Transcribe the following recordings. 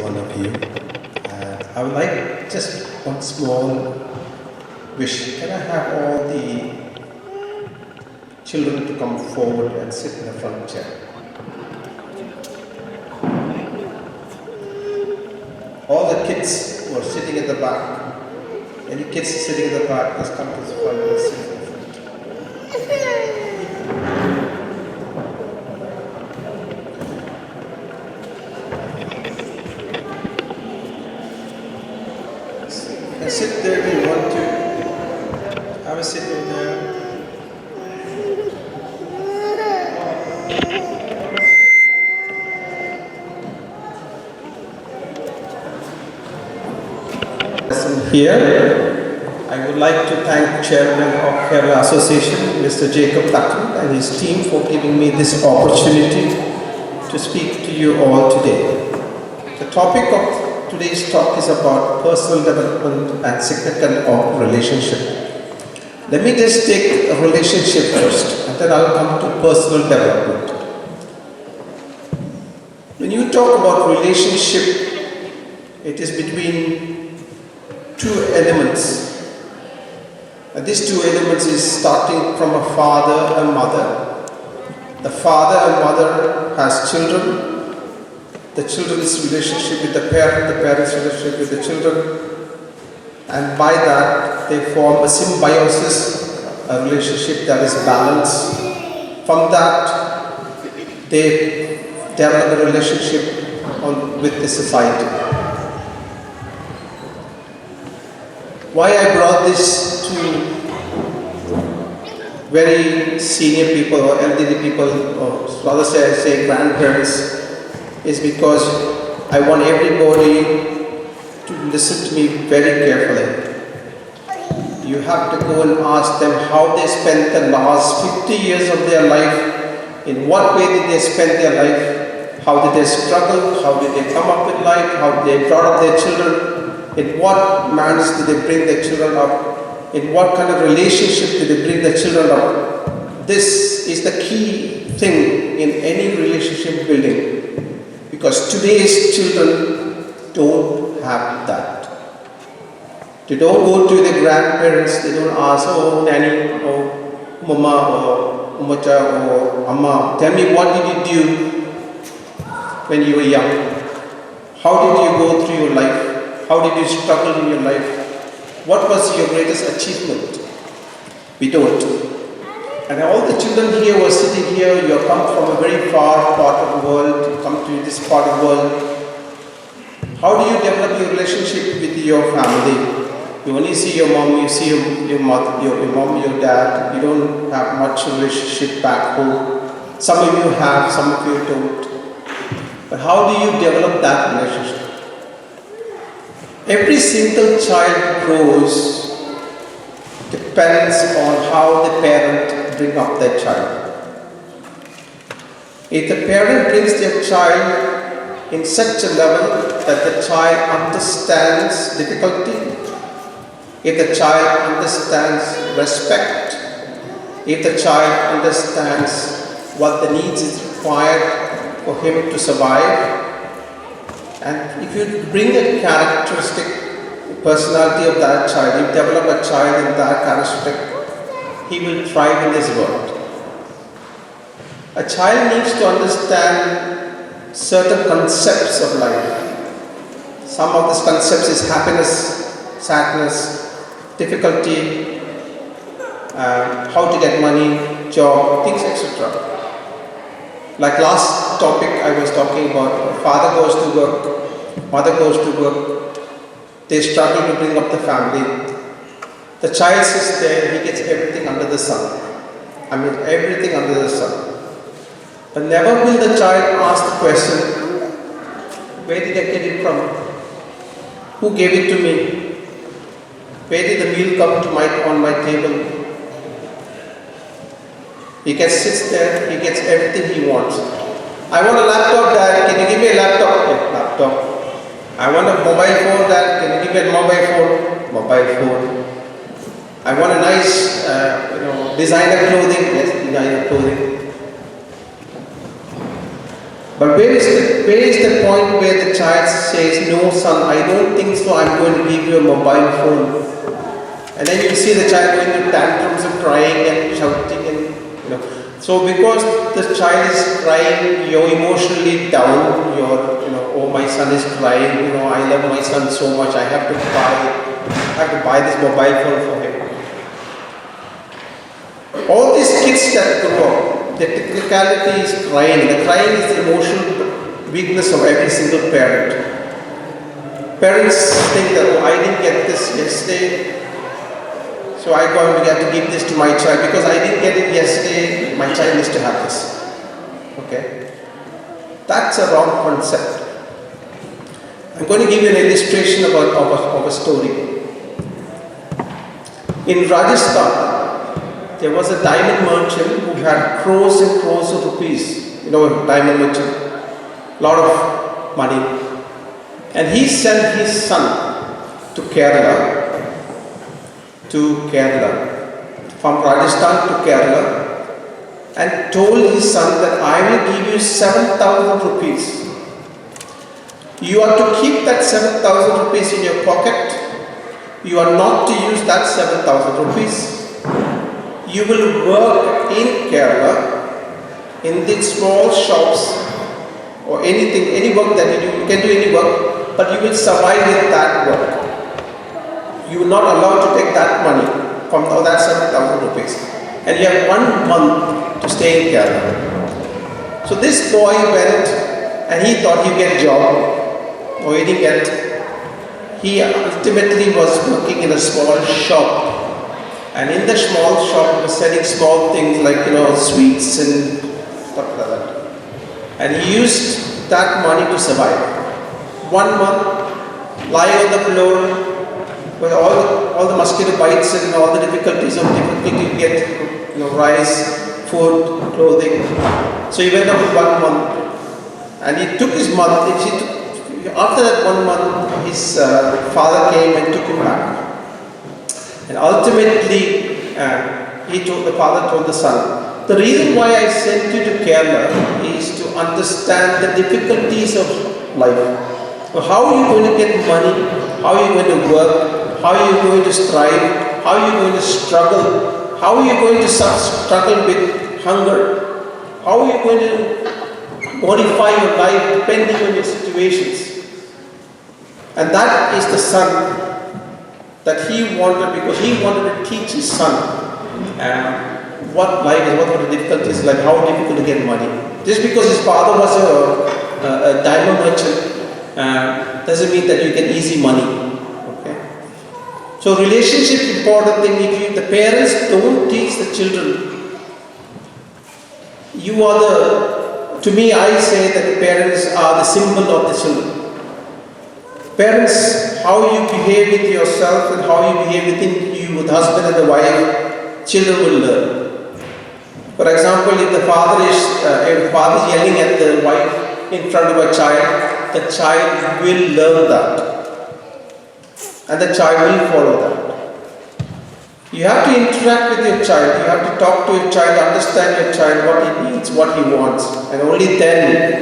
one of you. I would like just one small wish. Can I have all the children to come forward and sit in the front chair? All the kids who are sitting at the back, any kids sitting at the back, just come to the front and sit in the front. And sit there if you want to. Have a sit over there. Here, I would like to thank Chairman of Kerala Association, Mr. Jacob Thattu, and his team for giving me this opportunity to speak to you all today. The topic of today's talk is about personal development and significance of relationship. Let me just take a relationship first, and then I'll come to personal development. When you talk about relationship, it is between two elements. And these two elements is starting from a father and mother. The father and mother has children. The children's relationship with the parents' relationship with the children. And by that, they form a symbiosis, a relationship that is balanced. From that, they develop a relationship with the society. Why I brought this to very senior people or elderly people, or rather say grandparents, is because I want everybody to listen to me very carefully. You have to go and ask them how they spent the last 50 years of their life, in what way did they spend their life, how did they struggle, how did they come up with life, how did they brought up their children, in what manners did they bring their children up, in what kind of relationship did they bring their children up. This is the key thing in any relationship building, because today's children don't have that. They don't go to the grandparents, they don't ask, oh nanny, oh mama, or umacha, or amma, tell me what did you do when you were young? How did you go through your life? How did you struggle in your life? What was your greatest achievement? We don't. And all the children here who are sitting here, you have come from a very far part of the world, you come to this part of the world. How do you develop your relationship with your family? You only see your mom, you see your mother, your mom, your dad. You don't have much relationship back home. Some of you have, some of you don't. But how do you develop that relationship? Every single child grows depends on how the parent bring up their child. If the parent brings their child in such a level that the child understands difficulty, if the child understands respect, if the child understands what the needs is required for him to survive, and if you bring a characteristic personality of that child, you develop a child in that characteristic, he will thrive in this world. A child needs to understand certain concepts of life. Some of these concepts is happiness, sadness, difficulty, how to get money, job, things, etc. Like last topic I was talking about, father goes to work, mother goes to work, they struggle to bring up the family. The child sits there, he gets everything under the sun. I mean everything under the sun. But never will the child ask the question, where did I get it from? Who gave it to me? Where did the meal come to on my table? He sits there, he gets everything he wants. I want a laptop, Dad, can you give me a laptop? Yeah, laptop. I want a mobile phone, Dad, can you give me a mobile phone? Mobile phone. I want a nice, designer clothing. Yes, designer clothing. But where is the point where the child says, no son, I don't think so, I'm going to give you a mobile phone. And then you see the child going through tantrums and crying and shouting and, you know. So because the child is crying, you're emotionally down, oh my son is crying, I love my son so much, I have to buy this mobile phone for him. All these kids that grow up, the technicality is crying. The crying is the emotional weakness of every single parent. Parents think that, I didn't get this yesterday, so I'm going to have to give this to my child because I didn't get it yesterday, my child needs to have this. Okay? That's a wrong concept. I'm going to give you an illustration of a story. In Rajasthan, there was a diamond merchant who had crores and crores of rupees. A diamond merchant, a lot of money. And he sent his son to Kerala, from Rajasthan to Kerala, and told his son that I will give you 7,000 rupees. You are to keep that 7,000 rupees in your pocket. You are not to use that 7,000 rupees. You will work in Kerala, in the small shops, or anything, any work that you do. You can do any work, but you will survive with that work. You will not allow to take that money from that 7,000 rupees. And you have 1 month to stay in Kerala. So this boy went and he thought he'd get a job, or he didn't get. He ultimately was working in a small shop. And in the small shop, he was selling small things like, sweets and stuff like that. And he used that money to survive. 1 month, lying on the floor, with all the mosquito bites and all the difficulties of difficulty to get, rice, food, clothing. So he went up with 1 month. And he took his month. After that 1 month, his father came and took him back. And ultimately, the father told the son, the reason why I sent you to Kerala is to understand the difficulties of life. So how are you going to get money? How are you going to work? How are you going to strive? How are you going to struggle? How are you going to struggle with hunger? How are you going to modify your life depending on your situations? And that is the son that he wanted, because he wanted to teach his son what life is, what are the difficulties, like how difficult to get money. Just because his father was a diamond merchant doesn't mean that you get easy money. Okay? So relationship important thing. If the parents don't teach the children, to me I say that the parents are the symbol of the children. Parents, how you behave with yourself and how you behave within you with husband and the wife, children will learn. For example, if the father is yelling at the wife in front of a child, the child will learn that. And the child will follow that. You have to interact with your child, you have to talk to your child, understand your child, what he needs, what he wants. And only then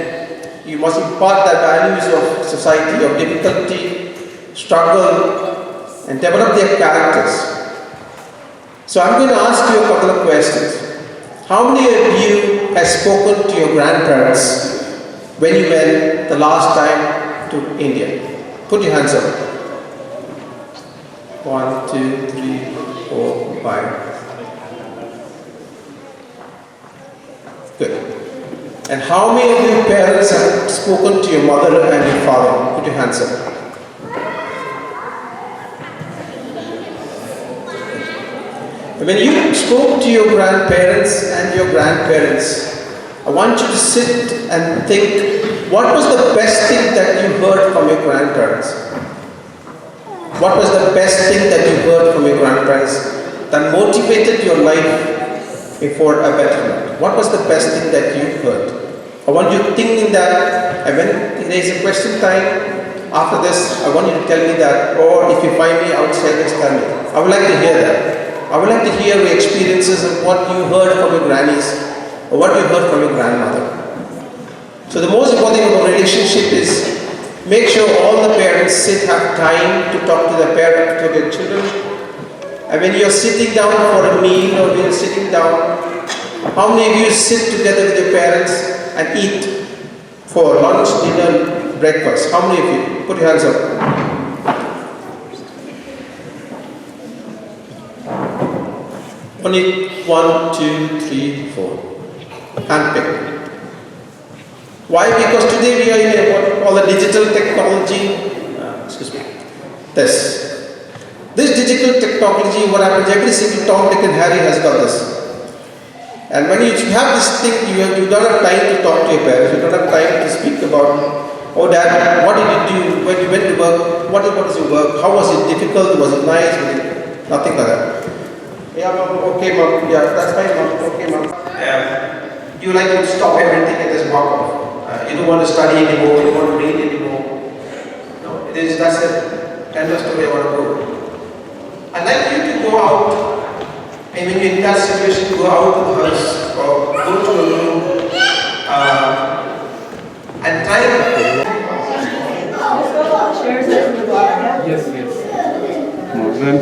you must impart the values of society, of difficulty, struggle, and develop their characters. So I'm going to ask you a couple of questions. How many of you have spoken to your grandparents when you went the last time to India? Put your hands up. 1, 2, 3, 4, 5. Good. And how many of your parents have spoken to your mother and your father? Put your hands up. When you spoke to your grandparents and your grandparents, I want you to sit and think, what was the best thing that you heard from your grandparents? What was the best thing that you heard from your grandparents that motivated your life for a betterment? What was the best thing that you heard? I want you to think in that, and when there is a question time after this, I want you to tell me that, or if you find me outside, just tell me. I would like to hear that. I would like to hear your experiences of what you heard from your grannies, or what you heard from your grandmother. So the most important thing about relationship is make sure all the parents have time to talk to their children. And when you're sitting down for a meal or when you're sitting down, how many of you sit together with your parents and eat for lunch, dinner, breakfast? How many of you? Put your hands up. Only 1, 2, 3, 4. Handpicked. Why? Because today we are in what we call a digital technology. This digital technology, what happens, every single Tom, Dick and Harry has got this. And when you have this thing, you don't have time to talk to your parents, you don't have time to speak about, oh dad, what did you do when you went to work, what was your work, how was it difficult, was it nice, nothing like that. Yeah, mom, okay mom, yeah, that's fine mom, okay mom. You like to stop everything and just walk off. You don't want to study anymore, you don't want to read anymore. No, that's it. End of story, I want to go. I'd like you to go out, and when you're in that situation, go out to the house or go to a room and try to. Yes. More than.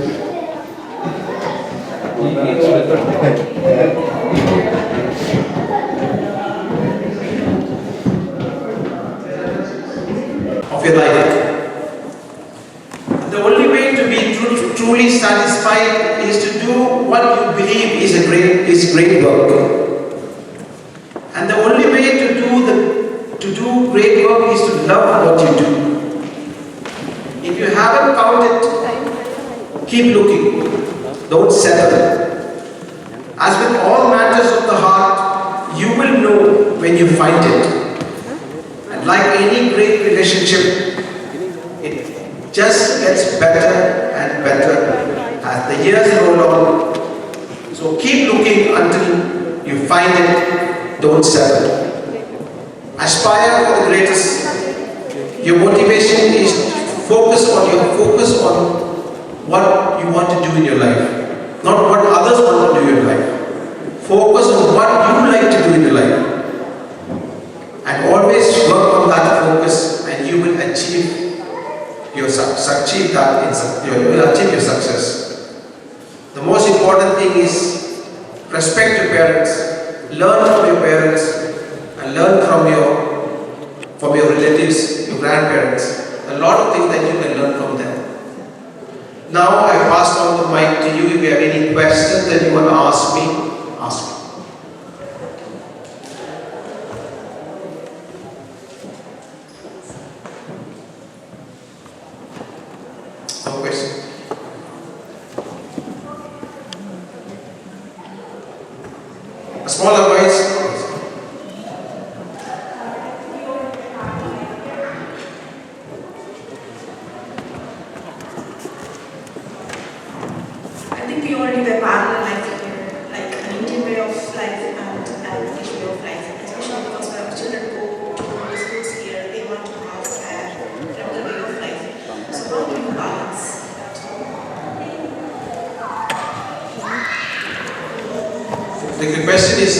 Of your life. The only way to be truly satisfied is to do what you believe is great work. And the only way to do great work is to love what you do. If you haven't found it, keep looking. Don't settle. As with all matters of the heart, you will know when you find it. And like any great relationship, it just gets better and better as the years roll on. So keep looking until you find it. Don't settle. Aspire for the greatest. Your motivation is to focus on what you want to do in your life, not what others want to do in your life. Focus on what you like to do in your life. And always work on that focus, and you will achieve your success. The most important thing is respect your parents, learn from your parents, and learn from your relatives, your grandparents. A lot of things that you can learn from them. Now I pass on the mic to you. If you have any questions that you want to ask me, ask me. No question. A small advice. I think we already have parallel life here, like an Indian way of life and an English way of life, especially because when our children go to the schools here, they want to have another way of life. So how do you balance that? The question is,